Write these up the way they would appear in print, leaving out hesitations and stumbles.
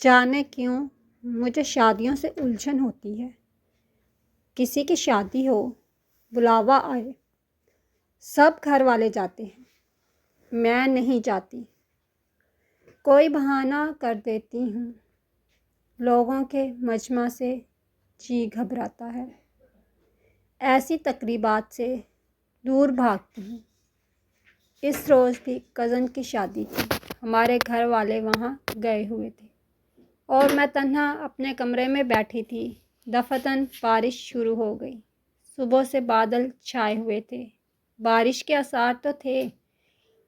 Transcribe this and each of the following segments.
جانے کیوں مجھے شادیوں سے الجھن ہوتی ہے۔ کسی کی شادی ہو، بلاوا آئے، سب گھر والے جاتے ہیں، میں نہیں جاتی۔ کوئی بہانہ کر دیتی ہوں، لوگوں کے مجمع سے جی گھبراتا ہے، ایسی تقریبات سے دور بھاگتی ہوں۔ اس روز بھی کزن کی شادی تھی، ہمارے گھر والے وہاں گئے ہوئے تھے اور میں تنہا اپنے کمرے میں بیٹھی تھی۔ دفتن بارش شروع ہو گئی۔ صبح سے بادل چھائے ہوئے تھے، بارش کے آثار تو تھے،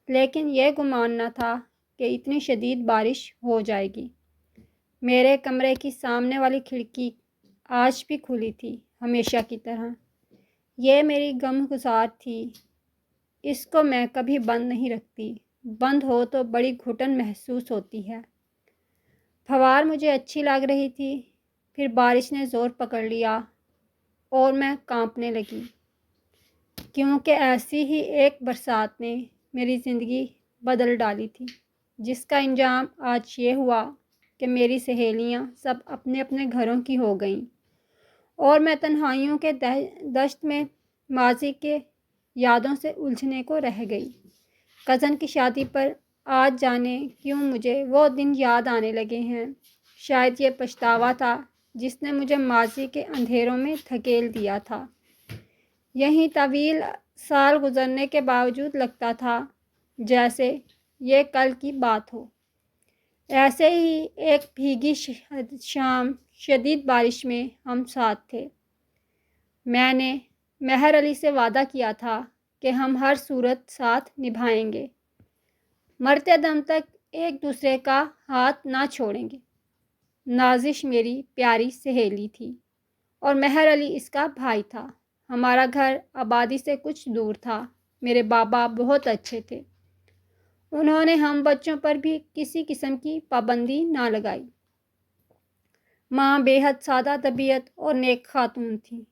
لیکن یہ گمان نہ تھا کہ اتنی شدید بارش ہو جائے گی۔ میرے کمرے کی سامنے والی کھڑکی آج بھی کھلی تھی، ہمیشہ کی طرح۔ یہ میری غمگسار تھی، اس کو میں کبھی بند نہیں رکھتی، بند ہو تو بڑی گھٹن محسوس ہوتی ہے۔ پھوار مجھے اچھی لگ رہی تھی، پھر بارش نے زور پکڑ لیا اور میں کانپنے لگی، کیونکہ ایسی ہی ایک برسات نے میری زندگی بدل ڈالی تھی، جس کا انجام آج یہ ہوا کہ میری سہیلیاں سب اپنے اپنے گھروں کی ہو گئیں اور میں تنہائیوں کے دشت میں ماضی کے یادوں سے الجھنے کو رہ گئی۔ کزن کی شادی پر آج جانے کیوں مجھے وہ دن یاد آنے لگے ہیں۔ شاید یہ پچھتاوا تھا جس نے مجھے ماضی کے اندھیروں میں دھکیل دیا تھا۔ یہیں طویل سال گزرنے کے باوجود لگتا تھا جیسے یہ کل کی بات ہو۔ ایسے ہی ایک بھیگی شام، شدید بارش میں ہم ساتھ تھے۔ میں نے مہر علی سے وعدہ کیا تھا کہ ہم ہر صورت ساتھ نبھائیں گے، مرتے دم تک ایک دوسرے کا ہاتھ نہ چھوڑیں گے۔ نازش میری پیاری سہیلی تھی اور مہر علی اس کا بھائی تھا۔ ہمارا گھر آبادی سے کچھ دور تھا۔ میرے بابا بہت اچھے تھے، انہوں نے ہم بچوں پر بھی کسی قسم کی پابندی نہ لگائی۔ ماں بے حد سادہ طبیعت اور نیک خاتون تھی۔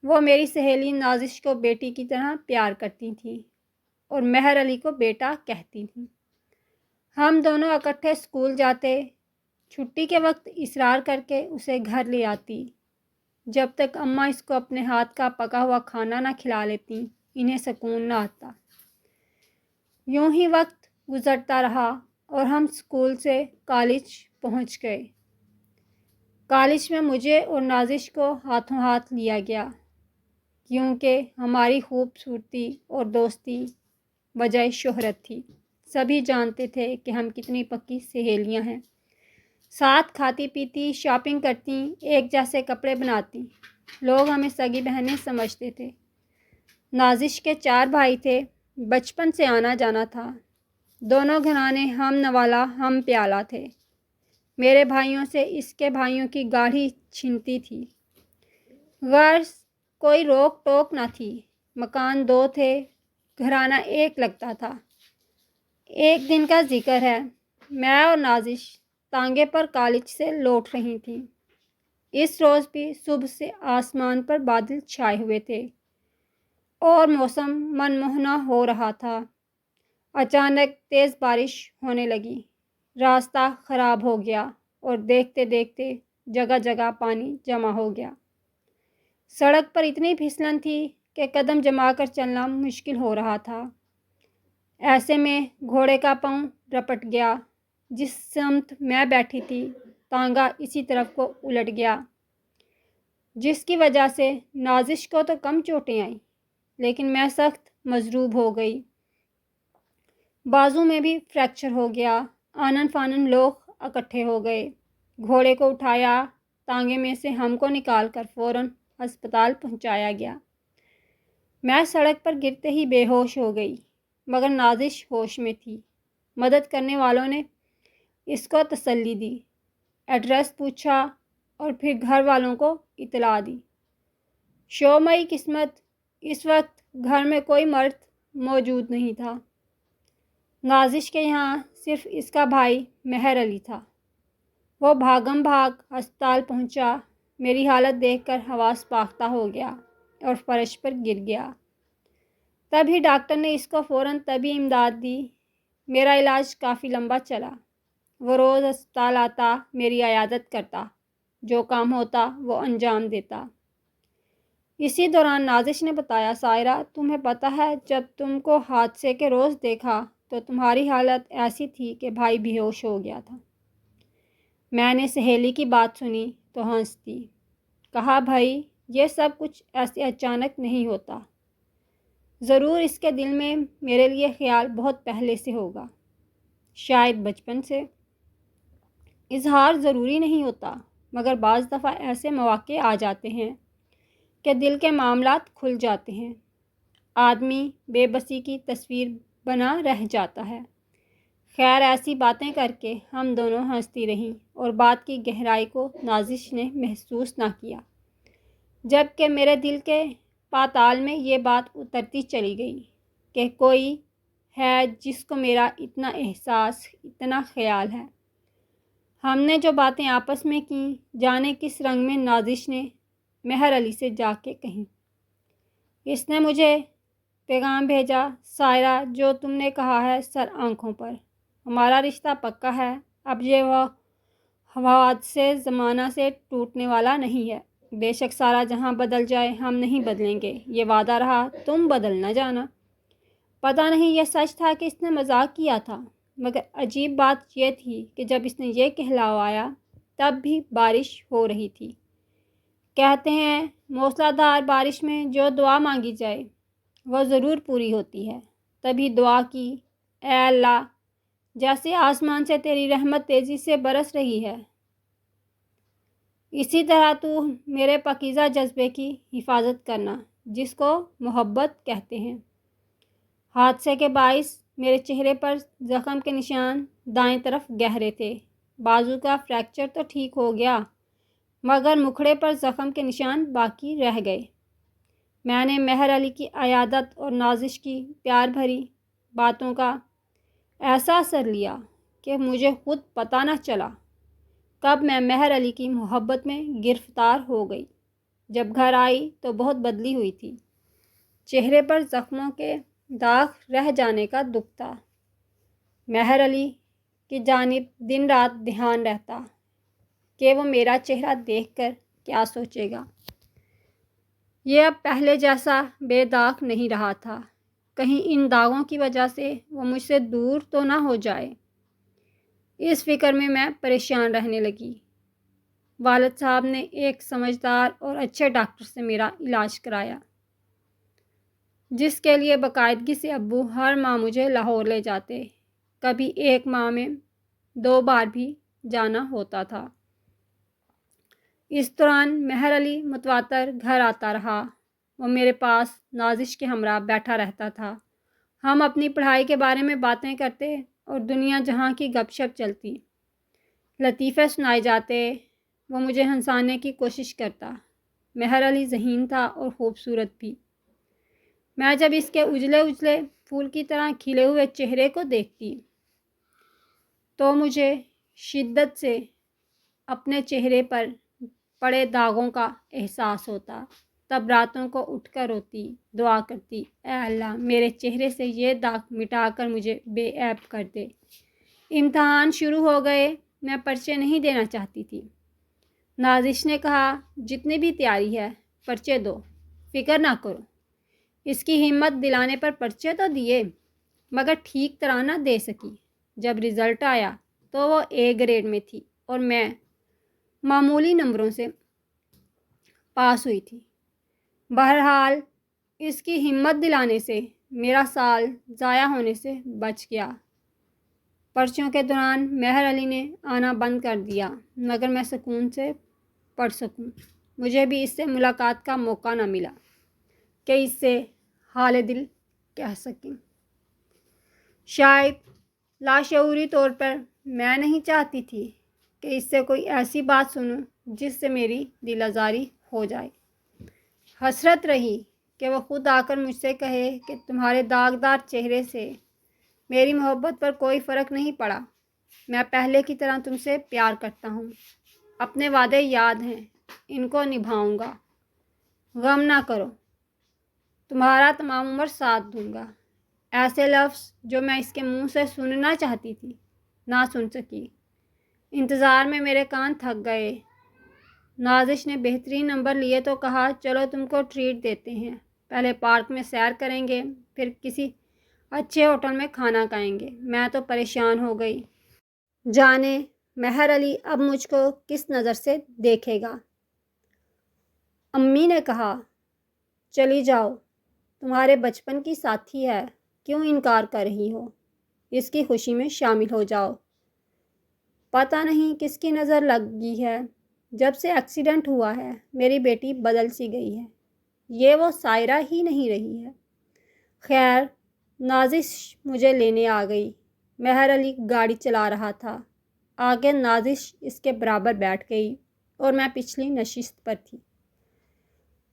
وہ میری سہیلی نازش کو بیٹی کی طرح پیار کرتی تھیں اور مہر علی کو بیٹا کہتی تھیں۔ ہم دونوں اکٹھے اسکول جاتے، چھٹی کے وقت اصرار کر کے اسے گھر لے آتی۔ جب تک اماں اس کو اپنے ہاتھ کا پکا ہوا کھانا نہ کھلا لیتی، انہیں سکون نہ آتا۔ یوں ہی وقت گزرتا رہا اور ہم اسکول سے کالج پہنچ گئے۔ کالج میں مجھے اور نازش کو ہاتھوں ہاتھ لیا گیا، کیونکہ ہماری خوبصورتی اور دوستی بجائے شہرت تھی۔ سبھی جانتے تھے کہ ہم کتنی پکی سہیلیاں ہیں، ساتھ کھاتی پیتی، شاپنگ کرتی، ایک جیسے کپڑے بناتی۔ لوگ ہمیں سگی بہنیں سمجھتے تھے۔ نازش کے 4 بھائی تھے، بچپن سے آنا جانا تھا، دونوں گھرانے ہم نوالا ہم پیالہ تھے۔ میرے بھائیوں سے اس کے بھائیوں کی گاڑھی چھنتی تھی، غرض کوئی روک ٹوک نہ تھی۔ مکان 2 تھے، گھرانہ ایک لگتا تھا۔ ایک دن کا ذکر ہے، میں اور نازش تانگے پر کالج سے لوٹ رہی تھیں۔ اس روز بھی صبح سے آسمان پر بادل چھائے ہوئے تھے اور موسم منموہنا ہو رہا تھا۔ اچانک تیز بارش ہونے لگی، راستہ خراب ہو گیا اور دیکھتے دیکھتے جگہ جگہ پانی جمع ہو گیا۔ سڑک پر اتنی پھسلن تھی کہ قدم جما کر چلنا مشکل ہو رہا تھا۔ ایسے میں گھوڑے کا پاؤں رپٹ گیا، جس سمت میں بیٹھی تھی تانگا اسی طرف کو الٹ گیا، جس کی وجہ سے نازش کو تو کم چوٹیں آئیں، لیکن میں سخت مضروب ہو گئی۔ بازو میں بھی فریکچر ہو گیا۔ آنن فانن لوگ اکٹھے ہو گئے، گھوڑے کو اٹھایا، تانگے میں سے ہم کو نکال کر فوراً ہسپتال پہنچایا گیا۔ میں سڑک پر گرتے ہی بے ہوش ہو گئی، مگر نازش ہوش میں تھی۔ مدد کرنے والوں نے اس کو تسلی دی، ایڈریس پوچھا اور پھر گھر والوں کو اطلاع دی۔ شومیری قسمت، اس وقت گھر میں کوئی مرد موجود نہیں تھا۔ نازش کے یہاں صرف اس کا بھائی مہر علی تھا۔ وہ بھاگم بھاگ ہسپتال پہنچا، میری حالت دیکھ کر حواس باختہ ہو گیا اور فرش پر گر گیا۔ تبھی ڈاکٹر نے اس کو فوراً طبی امداد دی۔ میرا علاج کافی لمبا چلا، وہ روز اسپتال آتا، میری عیادت کرتا، جو کام ہوتا وہ انجام دیتا۔ اسی دوران نازش نے بتایا، سائرہ تمہیں پتہ ہے جب تم کو حادثے کے روز دیکھا تو تمہاری حالت ایسی تھی کہ بھائی بے ہوش ہو گیا تھا۔ میں نے سہیلی کی بات سنی تو ہنستی، کہا بھائی یہ سب کچھ ایسے اچانک نہیں ہوتا، ضرور اس کے دل میں میرے لیے خیال بہت پہلے سے ہوگا، شاید بچپن سے۔ اظہار ضروری نہیں ہوتا، مگر بعض دفعہ ایسے مواقع آ جاتے ہیں کہ دل کے معاملات کھل جاتے ہیں، آدمی بے بسی کی تصویر بنا رہ جاتا ہے۔ خیر ایسی باتیں کر کے ہم دونوں ہنستی رہیں اور بات کی گہرائی کو نازش نے محسوس نہ کیا، جب کہ میرے دل کے پاتال میں یہ بات اترتی چلی گئی کہ کوئی ہے جس کو میرا اتنا احساس، اتنا خیال ہے۔ ہم نے جو باتیں آپس میں کیں، جانے کس رنگ میں نازش نے مہر علی سے جا کے کہیں۔ اس نے مجھے پیغام بھیجا، سائرہ جو تم نے کہا ہے سر آنکھوں پر، ہمارا رشتہ پکا ہے، اب یہ وہ حوادث زمانہ سے ٹوٹنے والا نہیں ہے۔ بے شک سارا جہاں بدل جائے ہم نہیں بدلیں گے، یہ وعدہ رہا، تم بدل نہ جانا۔ پتہ نہیں یہ سچ تھا کہ اس نے مذاق کیا تھا، مگر عجیب بات یہ تھی کہ جب اس نے یہ کہلوایا تب بھی بارش ہو رہی تھی۔ کہتے ہیں موسلا دھار بارش میں جو دعا مانگی جائے وہ ضرور پوری ہوتی ہے۔ تبھی دعا کی، اے اللہ جیسے آسمان سے تیری رحمت تیزی سے برس رہی ہے، اسی طرح تو میرے پاکیزہ جذبے کی حفاظت کرنا جس کو محبت کہتے ہیں۔ حادثے کے باعث میرے چہرے پر زخم کے نشان دائیں طرف گہرے تھے، بازو کا فریکچر تو ٹھیک ہو گیا مگر مکھڑے پر زخم کے نشان باقی رہ گئے۔ میں نے مہر علی کی عیادت اور نازش کی پیار بھری باتوں کا ایسا اثر لیا کہ مجھے خود پتہ نہ چلا کب میں مہر علی کی محبت میں گرفتار ہو گئی۔ جب گھر آئی تو بہت بدلی ہوئی تھی، چہرے پر زخموں کے داغ رہ جانے کا دکھ تھا۔ مہر علی کی جانب دن رات دھیان رہتا کہ وہ میرا چہرہ دیکھ کر کیا سوچے گا۔ یہ اب پہلے جیسا بے داغ نہیں رہا تھا، کہیں ان داغوں کی وجہ سے وہ مجھ سے دور تو نہ ہو جائے، اس فکر میں پریشان رہنے لگی۔ والد صاحب نے ایک سمجھدار اور اچھے ڈاکٹر سے میرا علاج کرایا، جس کے لیے باقاعدگی سے ابو ہر ماہ مجھے لاہور لے جاتے، کبھی ایک ماہ میں 2 بار بھی جانا ہوتا تھا۔ اس دوران مہر علی متواتر گھر آتا رہا، وہ میرے پاس نازش کے ہمراہ بیٹھا رہتا تھا، ہم اپنی پڑھائی کے بارے میں باتیں کرتے اور دنیا جہاں کی گپ شپ چلتی، لطیفے سنائے جاتے، وہ مجھے ہنسانے کی کوشش کرتا۔ مہر علی ذہین تھا اور خوبصورت بھی۔ میں جب اس کے اجلے اجلے پھول کی طرح کھلے ہوئے چہرے کو دیکھتی تو مجھے شدت سے اپنے چہرے پر پڑے داغوں کا احساس ہوتا، تب راتوں کو اٹھ کر روتی، دعا کرتی، اے اللہ میرے چہرے سے یہ داغ مٹا کر مجھے بے عیب کر دے۔ امتحان شروع ہو گئے، میں پرچے نہیں دینا چاہتی تھی۔ نازش نے کہا جتنی بھی تیاری ہے پرچے دو، فکر نہ کرو۔ اس کی ہمت دلانے پر پرچے تو دیے مگر ٹھیک طرح نہ دے سکی۔ جب رزلٹ آیا تو وہ A گریڈ میں تھی اور میں معمولی نمبروں سے پاس ہوئی تھی۔ بہرحال اس کی ہمت دلانے سے میرا سال ضائع ہونے سے بچ گیا۔ پرچوں کے دوران مہر علی نے آنا بند کر دیا مگر میں سکون سے پڑھ سکوں، مجھے بھی اس سے ملاقات کا موقع نہ ملا کہ اس سے حال دل کہہ سکیں۔ شاید لاشعوری طور پر میں نہیں چاہتی تھی کہ اس سے کوئی ایسی بات سنوں جس سے میری دل آزاری ہو جائے۔ حسرت رہی کہ وہ خود آ کر مجھ سے کہے کہ تمہارے داغدار چہرے سے میری محبت پر کوئی فرق نہیں پڑا، میں پہلے کی طرح تم سے پیار کرتا ہوں، اپنے وعدے یاد ہیں، ان کو نبھاؤں گا، غم نہ کرو، تمہارا تمام عمر ساتھ دوں گا۔ ایسے لفظ جو میں اس کے منہ سے سننا چاہتی تھی نہ سن سکی، انتظار میں میرے کان تھک گئے۔ نازش نے بہترین نمبر لیے تو کہا چلو تم کو ٹریٹ دیتے ہیں، پہلے پارک میں سیر کریں گے، پھر کسی اچھے ہوٹل میں کھانا کھائیں گے۔ میں تو پریشان ہو گئی، جانے مہر علی اب مجھ کو کس نظر سے دیکھے گا۔ امی نے کہا چلی جاؤ، تمہارے بچپن کی ساتھی ہے، کیوں انکار کر رہی ہو؟ اس کی خوشی میں شامل ہو جاؤ۔ پتہ نہیں کس کی نظر لگی ہے، جب سے ایکسیڈنٹ ہوا ہے میری بیٹی بدل سی گئی ہے، یہ وہ سائرہ ہی نہیں رہی ہے۔ خیر نازش مجھے لینے آ گئی۔ مہر علی گاڑی چلا رہا تھا، آگے نازش اس کے برابر بیٹھ گئی اور میں پچھلی نشست پر تھی۔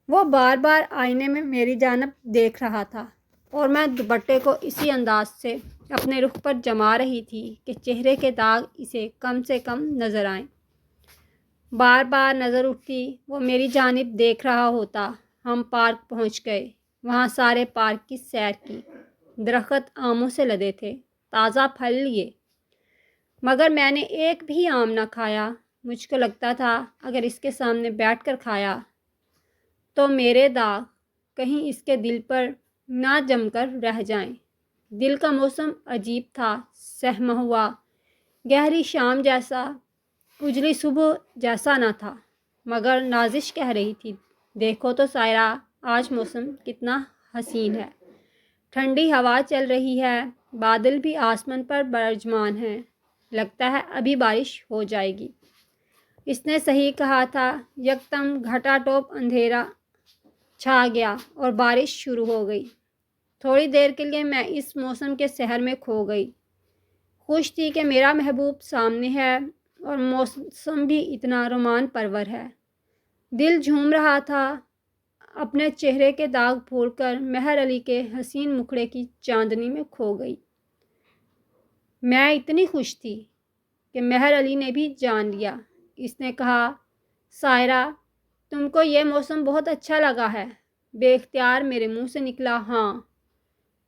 وہ بار بار آئینے میں میری جانب دیکھ رہا تھا اور میں دوپٹے کو اسی انداز سے اپنے رخ پر جما رہی تھی کہ چہرے کے داغ اسے کم سے کم نظر آئیں۔ بار بار نظر اٹھتی، وہ میری جانب دیکھ رہا ہوتا۔ ہم پارک پہنچ گئے، وہاں سارے پارک کی سیر کی۔ درخت آموں سے لدے تھے، تازہ پھل لیے، مگر میں نے ایک بھی آم نہ کھایا۔ مجھ کو لگتا تھا اگر اس کے سامنے بیٹھ کر کھایا تو میرے داغ کہیں اس کے دل پر نہ جم کر رہ جائیں۔ دل کا موسم عجیب تھا، سہما ہوا، گہری شام جیسا، اجلی صبح جیسا نہ تھا۔ مگر نازش کہہ رہی تھی دیکھو تو سائرہ، آج موسم کتنا حسین ہے، ٹھنڈی ہوا چل رہی ہے، بادل بھی آسمان پر برجمان ہیں، لگتا ہے ابھی بارش ہو جائے گی۔ اس نے صحیح کہا تھا۔ یکدم گھٹا ٹوپ اندھیرا چھا گیا اور بارش شروع ہو گئی۔ تھوڑی دیر کے لیے میں اس موسم کے سحر میں کھو گئی، خوش تھی کہ میرا محبوب سامنے ہے اور موسم بھی اتنا رومان پرور ہے۔ دل جھوم رہا تھا، اپنے چہرے کے داغ بھول کر مہر علی کے حسین مکھڑے کی چاندنی میں کھو گئی۔ میں اتنی خوش تھی کہ مہر علی نے بھی جان لیا۔ اس نے کہا سائرہ، تم کو یہ موسم بہت اچھا لگا ہے؟ بے اختیار میرے منہ سے نکلا ہاں۔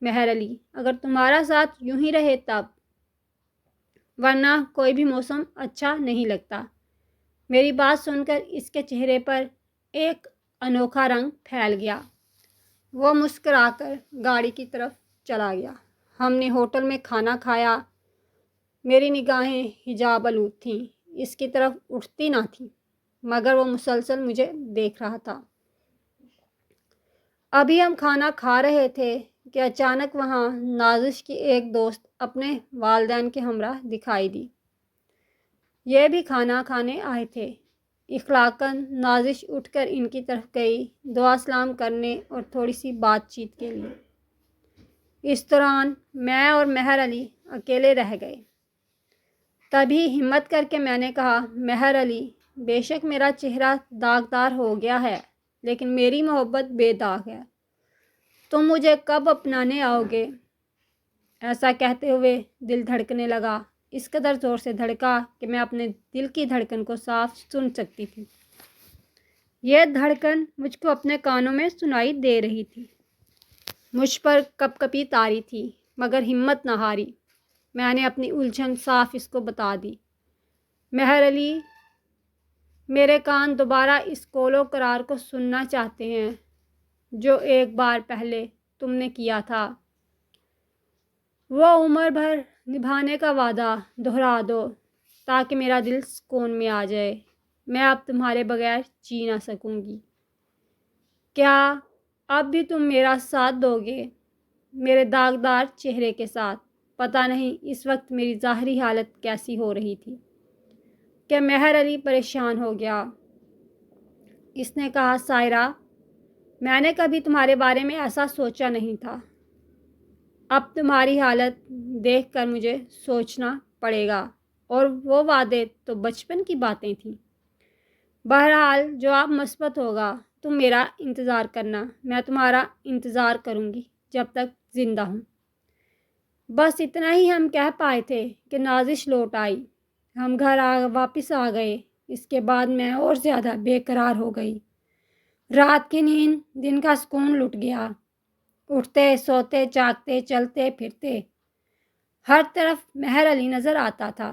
مہر علی، اگر تمہارا ساتھ یوں ہی رہے تب، ورنہ کوئی بھی موسم اچھا نہیں لگتا۔ میری بات سن کر اس کے چہرے پر ایک انوکھا رنگ پھیل گیا۔ وہ مسکرا کر گاڑی کی طرف چلا گیا۔ ہم نے ہوٹل میں کھانا کھایا۔ میری نگاہیں حجاب آلود تھیں، اس کی طرف اٹھتی نہ تھیں، مگر وہ مسلسل مجھے دیکھ رہا تھا۔ ابھی ہم کھانا کھا رہے تھے کہ اچانک وہاں نازش کی ایک دوست اپنے والدین کے ہمراہ دکھائی دی۔ یہ بھی کھانا کھانے آئے تھے۔ اخلاقاً نازش اٹھ کر ان کی طرف گئی، دعا سلام کرنے اور تھوڑی سی بات چیت کے لیے۔ اس دوران میں اور مہر علی اکیلے رہ گئے۔ تبھی ہمت کر کے میں نے کہا مہر علی، بے شک میرا چہرہ داغدار ہو گیا ہے، لیکن میری محبت بے داغ ہے، تم مجھے کب اپنانے آؤ گے؟ ایسا کہتے ہوئے دل دھڑکنے لگا، اس قدر زور سے دھڑکا کہ میں اپنے دل کی دھڑکن کو صاف سن سکتی تھی۔ یہ دھڑکن مجھ کو اپنے کانوں میں سنائی دے رہی تھی، مجھ پر کپ کپی طاری تھی، مگر ہمت نہ ہاری۔ میں نے اپنی الجھن صاف اس کو بتا دی۔ مہر علی، میرے کان دوبارہ اس قول و قرار کو سننا چاہتے ہیں جو ایک بار پہلے تم نے کیا تھا۔ وہ عمر بھر نبھانے کا وعدہ دہرا دو تاکہ میرا دل سکون میں آ جائے۔ میں اب تمہارے بغیر جی نہ سکوں گی۔ کیا اب بھی تم میرا ساتھ دو گے؟ میرے داغدار چہرے کے ساتھ۔ پتہ نہیں اس وقت میری ظاہری حالت کیسی ہو رہی تھی کہ مہر علی پریشان ہو گیا۔ اس نے کہا سائرہ، میں نے کبھی تمہارے بارے میں ایسا سوچا نہیں تھا، اب تمہاری حالت دیکھ کر مجھے سوچنا پڑے گا، اور وہ وعدے تو بچپن کی باتیں تھیں۔ بہرحال جواب مثبت ہوگا، تم میرا انتظار کرنا، میں تمہارا انتظار کروں گی جب تک زندہ ہوں۔ بس اتنا ہی ہم کہہ پائے تھے کہ نازش لوٹ آئی۔ ہم گھر واپس آ گئے۔ اس کے بعد میں اور زیادہ بے قرار ہو گئی۔ رات کی نیند دن کا سکون لٹ گیا۔ اٹھتے سوتے جاگتے چلتے پھرتے ہر طرف مہر علی نظر آتا تھا۔